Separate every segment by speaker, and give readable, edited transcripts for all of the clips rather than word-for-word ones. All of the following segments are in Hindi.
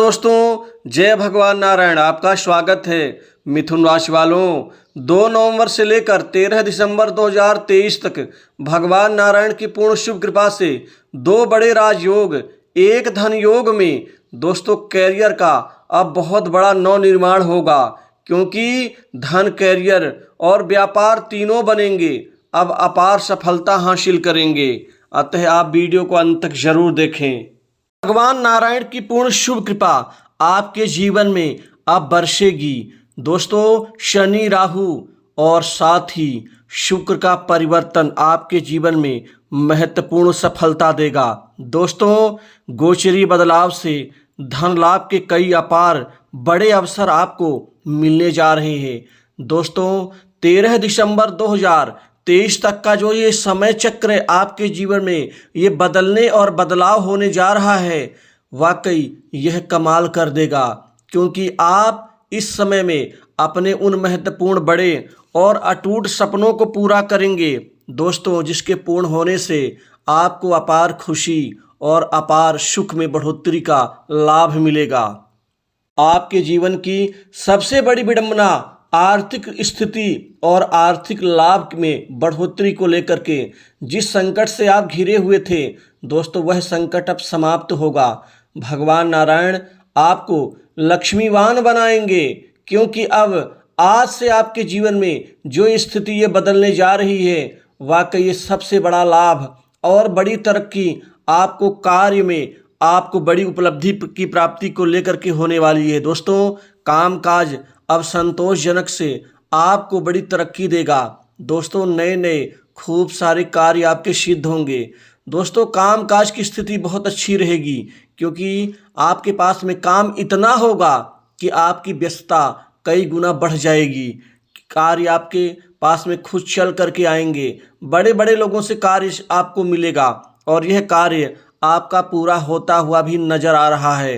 Speaker 1: दोस्तों, जय भगवान नारायण। आपका स्वागत है। मिथुन राशि वालों, 2 नवंबर से लेकर 13 दिसंबर 2023 तक भगवान नारायण की पूर्ण शुभ कृपा से 2 बड़े राजयोग, एक धन योग में दोस्तों कैरियर का अब बहुत बड़ा नवनिर्माण होगा, क्योंकि धन, कैरियर और व्यापार तीनों बनेंगे। अब अपार सफलता हासिल करेंगे। अतः आप वीडियो को अंत तक जरूर देखें। भगवान नारायण की पूर्ण शुभ कृपा आपके जीवन में अब बरसेगी। दोस्तों, शनि, राहु और साथ ही शुक्र का परिवर्तन आपके जीवन में महत्वपूर्ण सफलता देगा। दोस्तों, गोचरी बदलाव से धन लाभ के कई अपार बड़े अवसर आपको मिलने जा रहे हैं। दोस्तों, 13 दिसंबर 2023 तक का जो ये समय चक्र है आपके जीवन में, ये बदलने और बदलाव होने जा रहा है। वाकई यह कमाल कर देगा, क्योंकि आप इस समय में अपने उन महत्वपूर्ण बड़े और अटूट सपनों को पूरा करेंगे दोस्तों, जिसके पूर्ण होने से आपको अपार खुशी और अपार सुख में बढ़ोतरी का लाभ मिलेगा। आपके जीवन की सबसे बड़ी विडंबना आर्थिक स्थिति और आर्थिक लाभ में बढ़ोतरी को लेकर के जिस संकट से आप घिरे हुए थे दोस्तों, वह संकट अब समाप्त होगा। भगवान नारायण आपको लक्ष्मीवान बनाएंगे, क्योंकि अब आज से आपके जीवन में जो स्थिति ये बदलने जा रही है, वाकई ये सबसे बड़ा लाभ और बड़ी तरक्की आपको कार्य में, आपको बड़ी उपलब्धि की प्राप्ति को लेकर के होने वाली है। दोस्तों, कामकाज अब संतोषजनक से आपको बड़ी तरक्की देगा। दोस्तों, नए नए खूब सारे कार्य आपके सिद्ध होंगे। दोस्तों, कामकाज की स्थिति बहुत अच्छी रहेगी, क्योंकि आपके पास में काम इतना होगा कि आपकी व्यस्तता कई गुना बढ़ जाएगी। कार्य आपके पास में खुद चल करके आएंगे। बड़े बड़े लोगों से कार्य आपको मिलेगा और यह कार्य आपका पूरा होता हुआ भी नजर आ रहा है।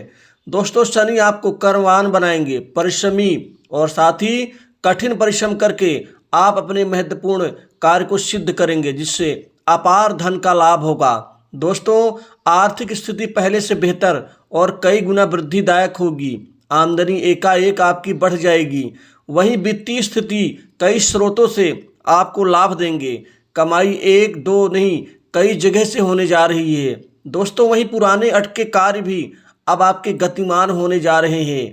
Speaker 1: दोस्तों, शनि आपको कर्मवान बनाएंगे, परिश्रमी, और साथ ही कठिन परिश्रम करके आप अपने महत्वपूर्ण कार्य को सिद्ध करेंगे, जिससे अपार धन का लाभ होगा। दोस्तों, आर्थिक स्थिति पहले से बेहतर और कई गुना वृद्धिदायक होगी। आमदनी एकाएक आपकी बढ़ जाएगी। वहीं वित्तीय स्थिति कई स्रोतों से आपको लाभ देंगे। कमाई 1-2 नहीं, कई जगह से होने जा रही है। दोस्तों, वहीं पुराने अटके कार्य भी अब आपके गतिमान होने जा रहे हैं।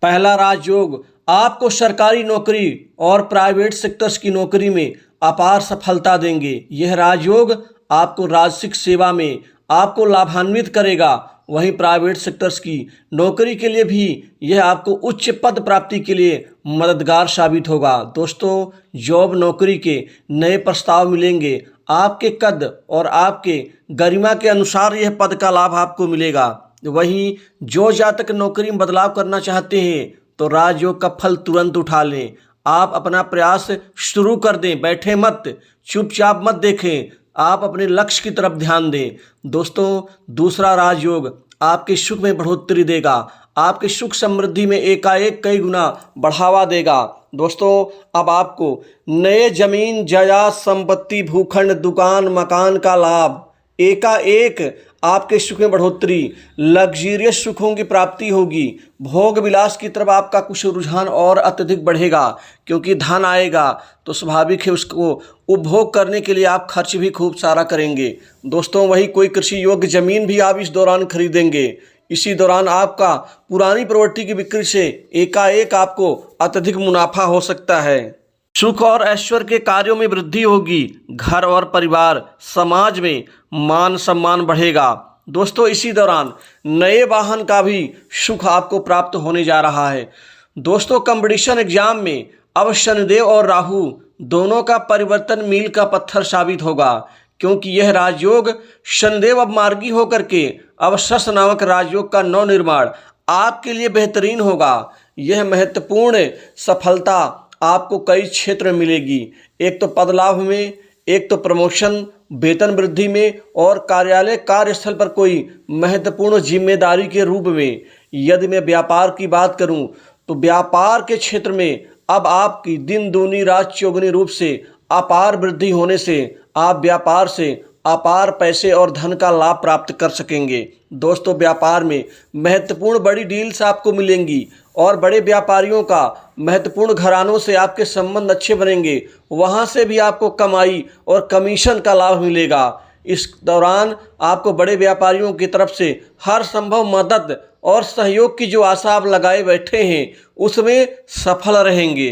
Speaker 1: पहला राजयोग आपको सरकारी नौकरी और प्राइवेट सेक्टर्स की नौकरी में अपार सफलता देंगे। यह राजयोग आपको राजसिक सेवा में आपको लाभान्वित करेगा। वहीं प्राइवेट सेक्टर्स की नौकरी के लिए भी यह आपको उच्च पद प्राप्ति के लिए मददगार साबित होगा। दोस्तों, जॉब नौकरी के नए प्रस्ताव मिलेंगे। आपके कद और आपके गरिमा के अनुसार यह पद का लाभ आपको मिलेगा। वहीं जो जातक नौकरी में बदलाव करना चाहते हैं, तो राजयोग का फल तुरंत उठा लें। आप अपना प्रयास शुरू कर दें, बैठे मत, चुपचाप मत देखें, आप अपने लक्ष्य की तरफ ध्यान दें। दोस्तों, दूसरा राजयोग आपके सुख में बढ़ोतरी देगा, आपके सुख समृद्धि में एकाएक कई गुना बढ़ावा देगा। दोस्तों, अब आपको नए जमीन, जायदाद, संपत्ति, भूखंड, दुकान, मकान का लाभ, एकाएक आपके सुख में बढ़ोतरी, लग्जरियस सुखों की प्राप्ति होगी। भोग विलास की तरफ आपका कुछ रुझान और अत्यधिक बढ़ेगा, क्योंकि धन आएगा तो स्वाभाविक है उसको उपभोग करने के लिए आप खर्च भी खूब सारा करेंगे। दोस्तों, वही कोई कृषि योग्य जमीन भी आप इस दौरान खरीदेंगे। इसी दौरान आपका पुरानी प्रॉपर्टी की बिक्री से एकाएक आपको अत्यधिक मुनाफा हो सकता है। सुख और ऐश्वर्य के कार्यों में वृद्धि होगी। घर और परिवार, समाज में मान सम्मान बढ़ेगा। दोस्तों, इसी दौरान नए वाहन का भी सुख आपको प्राप्त होने जा रहा है। दोस्तों, कंपटीशन एग्जाम में अब शनिदेव और राहु दोनों का परिवर्तन मील का पत्थर साबित होगा, क्योंकि यह राजयोग शनिदेव अब मार्गी होकर के अब शश नामक राजयोग का नवनिर्माण आपके लिए बेहतरीन होगा। यह महत्वपूर्ण सफलता आपको कई क्षेत्र में मिलेगी। एक तो पद लाभ में, एक तो प्रमोशन, वेतन वृद्धि में, और कार्यालय कार्यस्थल पर कोई महत्वपूर्ण जिम्मेदारी के रूप में। यदि मैं व्यापार की बात करूं, तो व्यापार के क्षेत्र में अब आपकी दिन दूनी रात चौगुनी रूप से अपार वृद्धि होने से आप व्यापार से अपार पैसे और धन का लाभ प्राप्त कर सकेंगे। दोस्तों, व्यापार में महत्वपूर्ण बड़ी डील्स आपको मिलेंगी और बड़े व्यापारियों का महत्वपूर्ण घरानों से आपके संबंध अच्छे बनेंगे। वहाँ से भी आपको कमाई और कमीशन का लाभ मिलेगा। इस दौरान आपको बड़े व्यापारियों की तरफ से हर संभव मदद और सहयोग की जो आशा आप लगाए बैठे हैं उसमें सफल रहेंगे।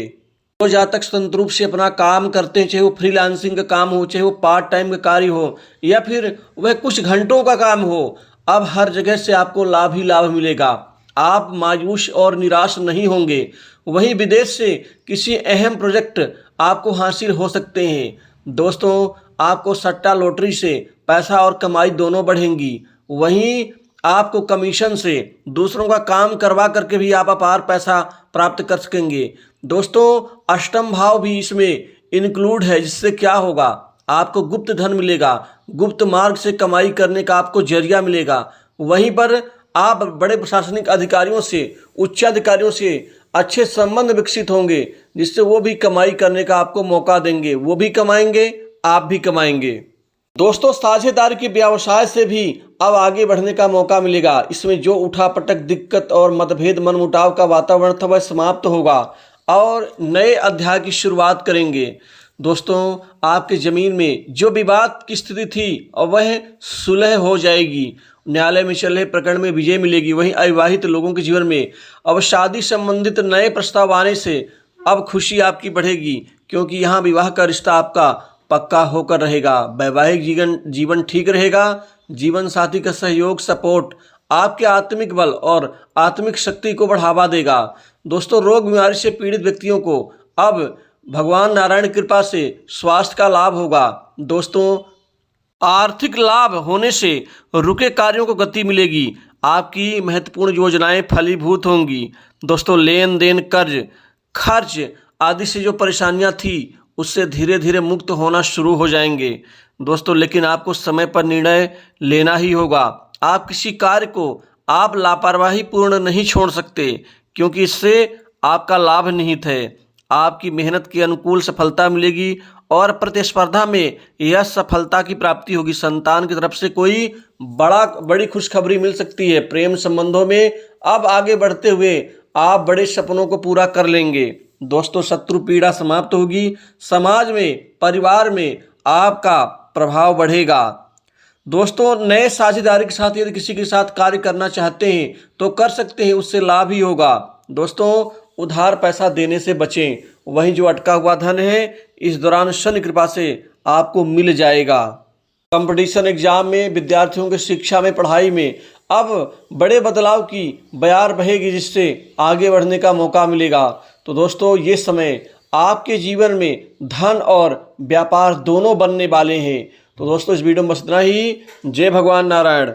Speaker 1: जो जातक स्वतंत्र रूप से अपना काम करते हैं, चाहे वो फ्रीलांसिंग का काम हो, चाहे वो पार्ट टाइम का कार्य हो या फिर वह कुछ घंटों का काम हो, अब हर जगह से आपको लाभ ही लाभ मिलेगा। आप मायूस और निराश नहीं होंगे। वहीं विदेश से किसी अहम प्रोजेक्ट आपको हासिल हो सकते हैं। दोस्तों, आपको सट्टा लॉटरी से पैसा और कमाई दोनों बढ़ेंगी। वहीं आपको कमीशन से दूसरों का काम करवा करके भी आप अपार पैसा प्राप्त कर सकेंगे। दोस्तों, अष्टम भाव भी इसमें इंक्लूड है, जिससे क्या होगा, आपको गुप्त धन मिलेगा, गुप्त मार्ग से कमाई करने का आपको जरिया मिलेगा। वहीं पर आप बड़े प्रशासनिक अधिकारियों से, उच्च अधिकारियों से अच्छे संबंध विकसित होंगे, जिससे वो भी कमाई करने का आपको मौका देंगे। वो भी कमाएंगे, आप भी कमाएंगे। दोस्तों, साझेदारी के व्यवसाय से भी अब आगे बढ़ने का मौका मिलेगा। इसमें जो उठापटक, दिक्कत और मतभेद, मनमुटाव का वातावरण था वह समाप्त होगा और नए अध्याय की शुरुआत करेंगे। दोस्तों, आपके ज़मीन में जो विवाद की स्थिति थी और वह सुलह हो जाएगी। न्यायालय में चल रहे प्रकरण में विजय मिलेगी। वहीं अविवाहित लोगों के जीवन में अब शादी संबंधित नए प्रस्ताव आने से अब खुशी आपकी बढ़ेगी, क्योंकि यहाँ विवाह का रिश्ता आपका पक्का होकर रहेगा। वैवाहिक जीवन ठीक रहेगा। जीवन साथी का सहयोग, सपोर्ट आपके आत्मिक बल और आत्मिक शक्ति को बढ़ावा देगा। दोस्तों, रोग बीमारी से पीड़ित व्यक्तियों को अब भगवान नारायण की कृपा से स्वास्थ्य का लाभ होगा। दोस्तों, आर्थिक लाभ होने से रुके कार्यों को गति मिलेगी। आपकी महत्वपूर्ण योजनाएं फलीभूत होंगी। दोस्तों, लेन देन, कर्ज, खर्च आदि से जो परेशानियां थी उससे धीरे धीरे मुक्त होना शुरू हो जाएंगे। दोस्तों, लेकिन आपको समय पर निर्णय लेना ही होगा। आप किसी कार्य को आप लापरवाही पूर्ण नहीं छोड़ सकते, क्योंकि इससे आपका लाभ निहित है। आपकी मेहनत के अनुकूल सफलता मिलेगी और प्रतिस्पर्धा में यह सफलता की प्राप्ति होगी। संतान की तरफ से कोई बड़ी खुशखबरी मिल सकती है। प्रेम संबंधों में अब आगे बढ़ते हुए आप बड़े सपनों को पूरा कर लेंगे। दोस्तों, शत्रु पीड़ा समाप्त होगी। समाज में, परिवार में आपका प्रभाव बढ़ेगा। दोस्तों, नए साझेदारी के साथ यदि किसी के साथ कार्य करना चाहते हैं तो कर सकते हैं, उससे लाभ ही होगा। दोस्तों, उधार पैसा देने से बचें। वहीं जो अटका हुआ धन है इस दौरान शनि कृपा से आपको मिल जाएगा। कंपटीशन एग्जाम में, विद्यार्थियों की शिक्षा में, पढ़ाई में अब बड़े बदलाव की बयार बहेगी, जिससे आगे बढ़ने का मौका मिलेगा। तो दोस्तों, ये समय आपके जीवन में धन और व्यापार दोनों बनने वाले हैं। तो दोस्तों, इस वीडियो में बस इतना ही। जय भगवान नारायण।